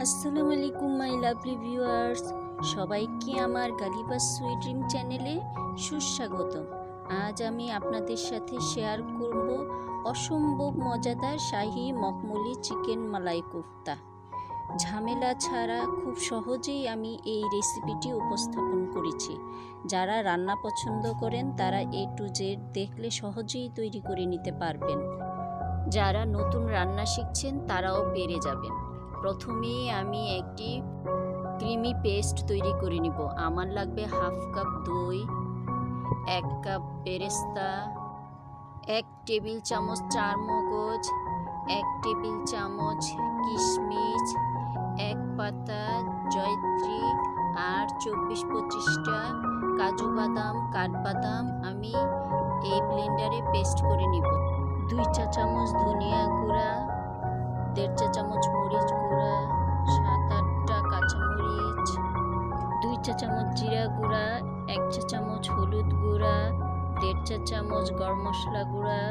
আসসালামু আলাইকুম my lovely viewers, সবাইকে আমার গালিবাস সুইট ড্রিম চ্যানেলে সুস্বাগতম। আজ আমি আপনাদের সাথে শেয়ার করব অসম্ভব মজাদার শাহী মখমলি চিকেন মালাই কোফতা। ঝামেলা ছাড়া খুব সহজেই আমি এই রেসিপিটি উপস্থাপন করেছি। যারা রান্না পছন্দ করেন তারা A to Z দেখলে সহজেই তৈরি করে নিতে পারবেন। যারা নতুন রান্না শিখছেন তারাও পেরে যাবেন। প্রথমে আমি একটি ক্রিমি পেস্ট তৈরি করে নিব। আমার লাগবে হাফ কাপ দই, 1 কাপ বেরেস্তা, 1 টেবিল চামচ চারমগজ, 1 টেবিল চামচ কিশমিশ, 1 পাতা জয়ত্রী আর 24-25টা কাজু বাদাম কাঠবাদাম আমি এই ব্লেন্ডারে পেস্ট করে নিব। 2 চা চামচ ধনিয়া গুঁড়া, 1.5 চা চামচ মরিচ গুঁড়া, 7-8টা কাঁচামরিচ, 2 চা চামচ জিরা গুঁড়া, 1 চা চামচ হলুদ গুঁড়া, 1.5 চা চামচ গরম মশলা গুঁড়া,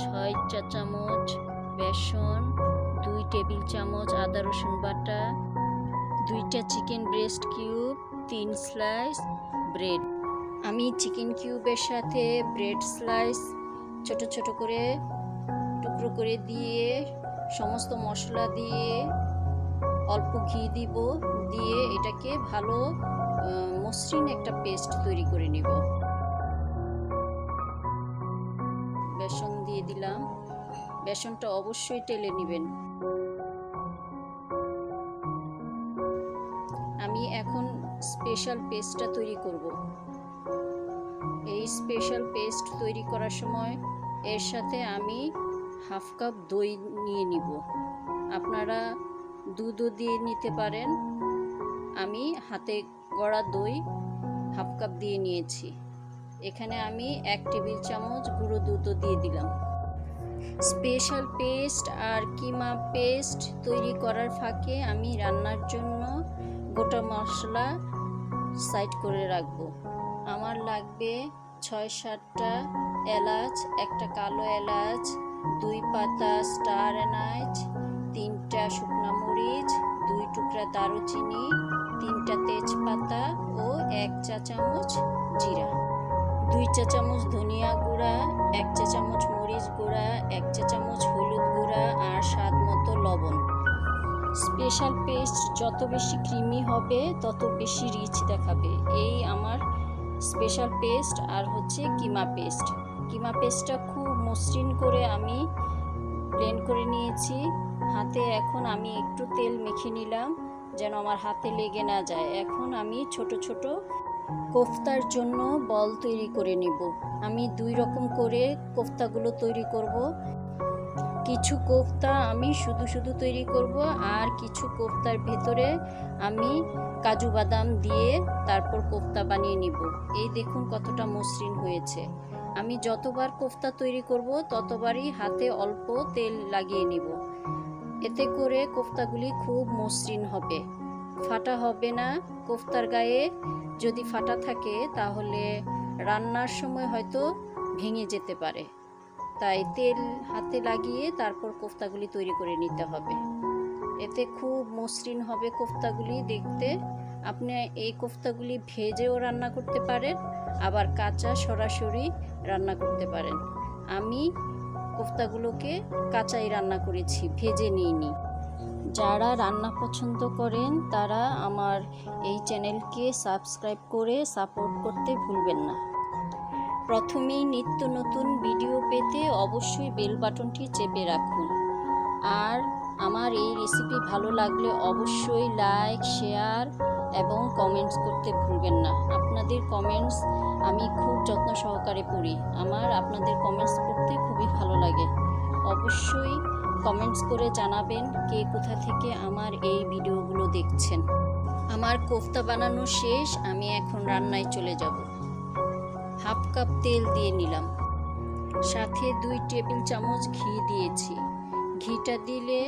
6 চা চামচ বেসন, 2 টেবিল চামচ আদা রসুন বাটা, 2টা chicken breast cube, 3 slice bread. আমি চিকেন কিউবের সাথে ব্রেড স্লাইস ছোট ছোট করে টুকরো করে দিয়ে সমস্ত মশলা দিয়ে অল্প ঘি দিব, দিয়ে এটাকে ভালো মসৃণ একটা পেস্ট তৈরি করে নিব। বেসন দিয়ে দিলাম, বেসনটা অবশ্যই টেলে নেবেন। আমি এখন স্পেশাল পেস্টটা তৈরি করব। এই স্পেশাল পেস্ট তৈরি করার সময় এর সাথে আমি হাফ কাপ দই নিয়ে নিব। আপনারা দুধও দিয়ে নিতে পারেন। আমি হাতে গড়া দই হাফ কাপ দিয়ে নিয়েছি। এখানে আমি 1 টেবিল চামচ গুঁড়ো দুধও দিয়ে দিলাম। স্পেশাল পেস্ট আর কিমা পেস্ট তৈরি করার ফাঁকে আমি রান্নার জন্য গোটা মশলা সাইড করে রাখবো। আমার লাগবে 6-7টা এলাচ, একটা কালো এলাচ, 2 পাতা স্টার এনাচ, 3টা শুকনা মরিচ, 2 টুকরা দারুচিনি, 3টা তেজপাতা ও 1 চা চামচ জিরা, 2 চা চামচ ধনিয়া গুঁড়া, 1 চা চামচ মরিচ গুঁড়া, 1 চা চামচ হলুদ গুঁড়া আর স্বাদ মতো লবণ। স্পেশাল পেস্ট যত বেশি ক্রিমি হবে তত বেশি রিচ দেখাবে। এই আমার স্পেশাল পেস্ট আর হচ্ছে কিমা পেস্ট। কিমা পেস্টটা খুব মসৃণ করে আমি ব্লেন্ড করে নিয়েছি। হাতে এখন আমি একটু তেল মেখে নিলাম যেন আমার হাতে লেগে না যায়। এখন আমি ছোট ছোট কোফতার জন্য বল তৈরি করে নিব। আমি 2 রকম করে কোফতাগুলো তৈরি করব। কিছু কোফতা আমি শুধু শুধু তৈরি করব আর কিছু কোফতার ভেতরে আমি কাজু বাদাম দিয়ে তারপর কোফতা বানিয়ে নিব। এই দেখুন কতটা মসৃণ হয়েছে। আমি যতবার কোফতা তৈরি করব ততবারই হাতে অল্প তেল লাগিয়ে নিব। এতে করে কোফতাগুলি খুব মসৃণ হবে, ফাটা হবে না। কোফতার গায়ে যদি ফাটা থাকে তাহলে রান্নার সময় হয়তো ভেঙে যেতে পারে। তাই তেল হাতে লাগিয়ে তারপর কোফতাগুলি তৈরি করে নিতে হবে। এতে খুব মসৃণ হবে কোফতাগুলি দেখতে। আপনি এই কোফতাগুলি ভেজেও রান্না করতে পারেন, আবার কাঁচা সরাসরি রান্না করতে পারেন। আমি কোফতাগুলোকে কাঁচাই রান্না করেছি, ভেজে নিইনি। যারা রান্না পছন্দ করেন তারা আমার এই চ্যানেলকে সাবস্ক্রাইব করে সাপোর্ট করতে ভুলবেন না। প্রথমেই নিত্য নতুন ভিডিও পেতে অবশ্যই বেল বাটনটি চেপে রাখুন। আর আমার এই রেসিপি ভালো লাগলে অবশ্যই লাইক, শেয়ার এবং কমেন্টস করতে ভুলবেন না। আপনাদের কমেন্টস আমি খুব যত্ন সহকারে পড়ি। আমার আপনাদের কমেন্টস পড়তে খুবই ভালো লাগে। অবশ্যই কমেন্টস করে জানাবেন কে কোথা থেকে আমার এই ভিডিওগুলো দেখছেন। আমার কোফতা বানানো শেষ, আমি এখন রান্নায় চলে যাব। হাফ কাপ তেল দিয়ে নিলাম, সাথে 2 টেবিল চামচ ঘি দিয়েছি। ঘিটা দিলে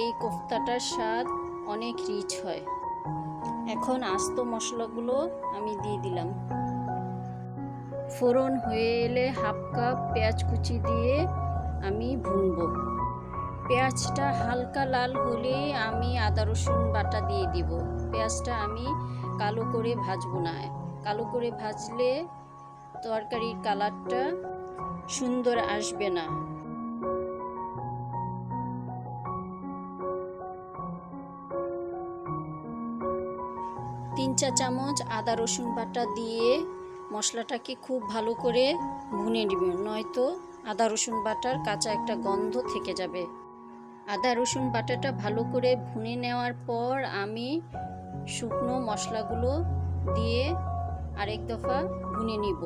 এই কোফতাটার স্বাদ অনেক রিচ হয়। এখন আস্ত মশলাগুলো আমি দিয়ে দিলাম। ফোড়ন হয়ে এলে হাফ কাপ পেঁয়াজ কুচি দিয়ে আমি ভুনবো। পেঁয়াজটা হালকা লাল হলে আমি আদা রসুন বাটা দিয়ে দিব। পেঁয়াজটা আমি কালো করে ভাজবো না, কালো করে ভাজলে তরকারির কালারটা সুন্দর আসবে না। 3 চা চামচ আদা রসুন বাটা দিয়ে মশলাটাকে খুব ভালো করে ভুনে নেবেন, নয়তো আদা রসুন বাটার কাঁচা একটা গন্ধ থেকে যাবে। আদা রসুন বাটাটা ভালো করে ভুনে নেওয়ার পর আমি শুকনো মশলাগুলো দিয়ে আরেক দফা ভুনে নিব।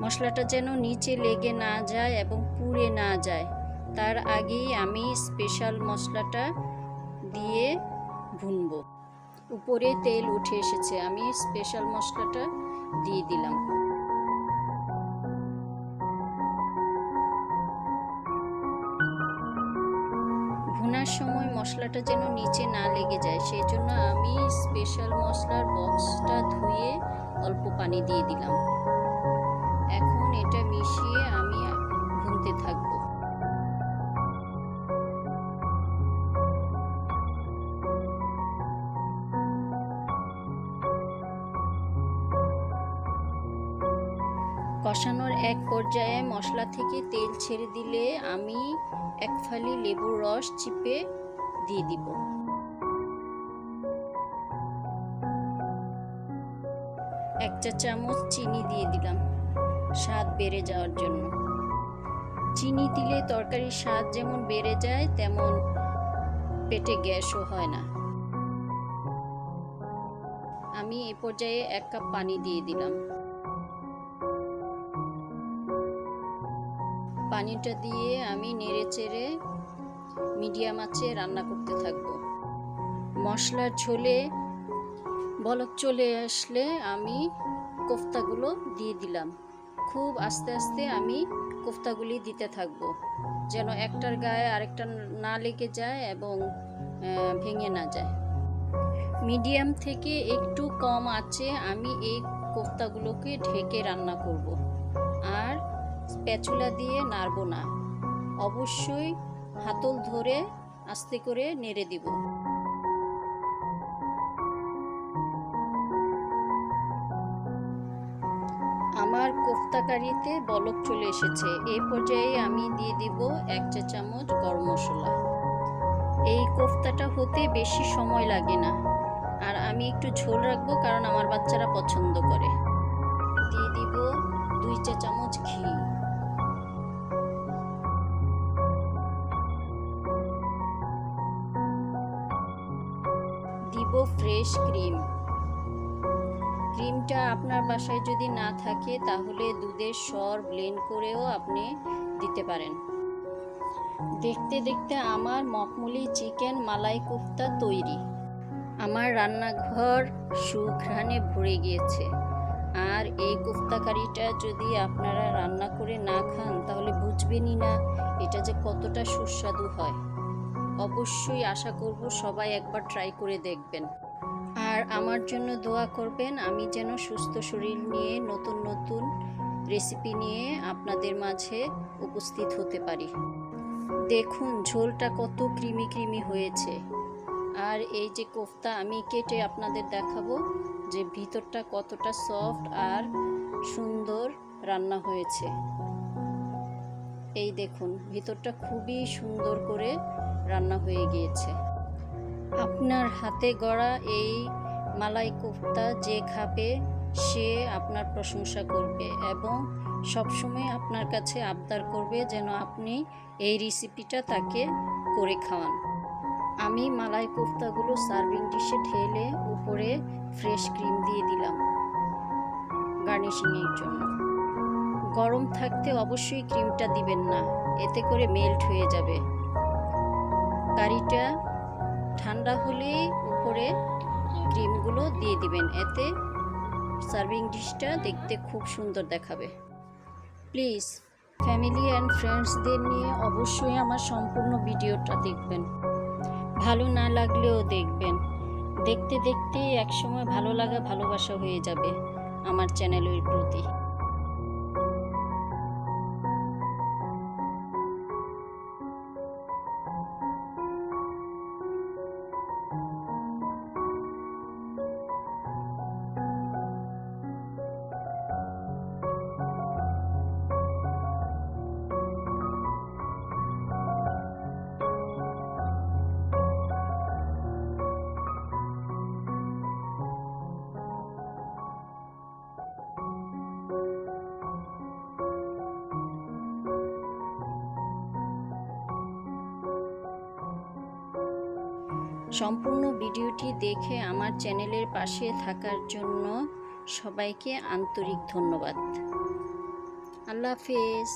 মশলাটা যেন নিচে লেগে না যায় এবং পুড়ে না যায়, তার আগেই আমি স্পেশাল মশলাটা দিয়ে ভুনব। উপরে তেল উঠে এসেছে, আমি স্পেশাল মশলাটা দিয়ে দিলাম। ভুনার সময় মশলাটা যেন নিচে না লেগে যায়, সেই জন্য আমি স্পেশাল মশলার বক্সটা ধুয়ে অল্প পানি দিয়ে দিলাম। এখন এটা মিশিয়ে আমি ভুনতে থাকবো। কষানোর এক পর্যায়ে মশলা থেকে তেল ছেড়ে দিলে আমি 1 ফালি লেবুর রস চিপে দিয়ে দিব। 1 চা চামচ চিনি দিয়ে দিলাম স্বাদ বেড়ে যাওয়ার জন্য। চিনি দিলে তরকারির স্বাদ যেমন বেড়ে যায়, তেমন পেটে গ্যাসও হয় না। আমি এই পর্যায়ে 1 কাপ পানি দিয়ে দিলাম। পানিটা দিয়ে আমি নেড়ে চেড়ে মিডিয়াম আঁচে রান্না করতে থাকবো। মশলার ঝোলে বলক চলে আসলে আমি কোফতাগুলো দিয়ে দিলাম। খুব আস্তে আস্তে আমি কোফতাগুলি দিতে থাকবো, যেন একটার গায়ে আরেকটা না লেগে যায় এবং ভেঙে না যায়। মিডিয়াম থেকে একটু কম আঁচে আমি এই কোফতাগুলোকে ঢেকে রান্না করব, আর স্প্যাচুলা দিয়ে নাড়ব না, অবশ্যই হাতল ধরে আস্তে করে নেড়ে দিব। আমার কোফতা কারিতে বলক চলে এসেছে, এই পর্যায়ে আমি দিয়ে দিব 1 চা চামচ গরম মশলা। এই কোফতাটা হতে বেশি সময় লাগে না, আর আমি একটু ঝোল রাখবো কারণ আমার বাচ্চারা পছন্দ করে। দিয়ে দিব 2 চা চামচ ঘি। দিব ফ্রেশ ক্রিম। ক্রিমটা আপনার বাসায় যদি না থাকে তাহলে দুধের সর ব্লেন্ড করেও আপনি দিতে পারেন। দেখতে দেখতে আমার মখমলি চিকেন মালাই কোফতা তৈরি। আমার রান্নাঘর সুঘ্রাণে ভরে গিয়েছে, আর এই কোফতা কারিটা যদি আপনারা রান্না করে না খান তাহলে বুঝবেনই না এটা যে কতটা সুস্বাদু হয়। অবশ্যই আশা করব সবাই একবার ট্রাই করে দেখবেন, আর আমার জন্য দোয়া করবেন আমি যেন সুস্থ শরীর নিয়ে নতুন নতুন রেসিপি নিয়ে আপনাদের মাঝে উপস্থিত হতে পারি। দেখুন ঝোলটা কত ক্রিমি ক্রিমি হয়েছে, আর এই যে কোফতা আমি কেটে আপনাদের দেখাবো যে ভিতরটা কতটা সফট আর সুন্দর রান্না হয়েছে। এই দেখুন ভিতরটা খুবই সুন্দর করে রান্না হয়ে গিয়েছে। আপনার হাতে গড়া এই মালাই কোফতা যে খাবে সে আপনার প্রশংসা করবে এবং সবসময় আপনার কাছে আবদার করবে যেন আপনি এই রেসিপিটা তাকে করে খাওয়ান। আমি মালাই কোফতাগুলো সার্ভিং ডিশে ঢেলে উপরে ফ্রেশ ক্রিম দিয়ে দিলাম গার্নিশিংয়ের জন্য। গরম থাকতে অবশ্যই ক্রিমটা দিবেন না, এতে করে মেল্ট হয়ে যাবে। কারিটা ঠান্ডা হলে উপরে ক্রিমগুলো দিয়ে দিবেন, এতে সার্ভিং ডিশটা দেখতে খুব সুন্দর দেখাবে। প্লিজ ফ্যামিলি অ্যান্ড ফ্রেন্ডসদের নিয়ে অবশ্যই আমার সম্পূর্ণ ভিডিওটা দেখবেন, ভালো না লাগলেও দেখবেন। দেখতে দেখতে একসময় ভালো লাগা ভালোবাসা হয়ে যাবে আমার চ্যানেলের প্রতি। সম্পূর্ণ ভিডিওটি দেখে আমার চ্যানেলের পাশে থাকার জন্য সবাইকে আন্তরিক ধন্যবাদ। আল্লাহ হাফেজ।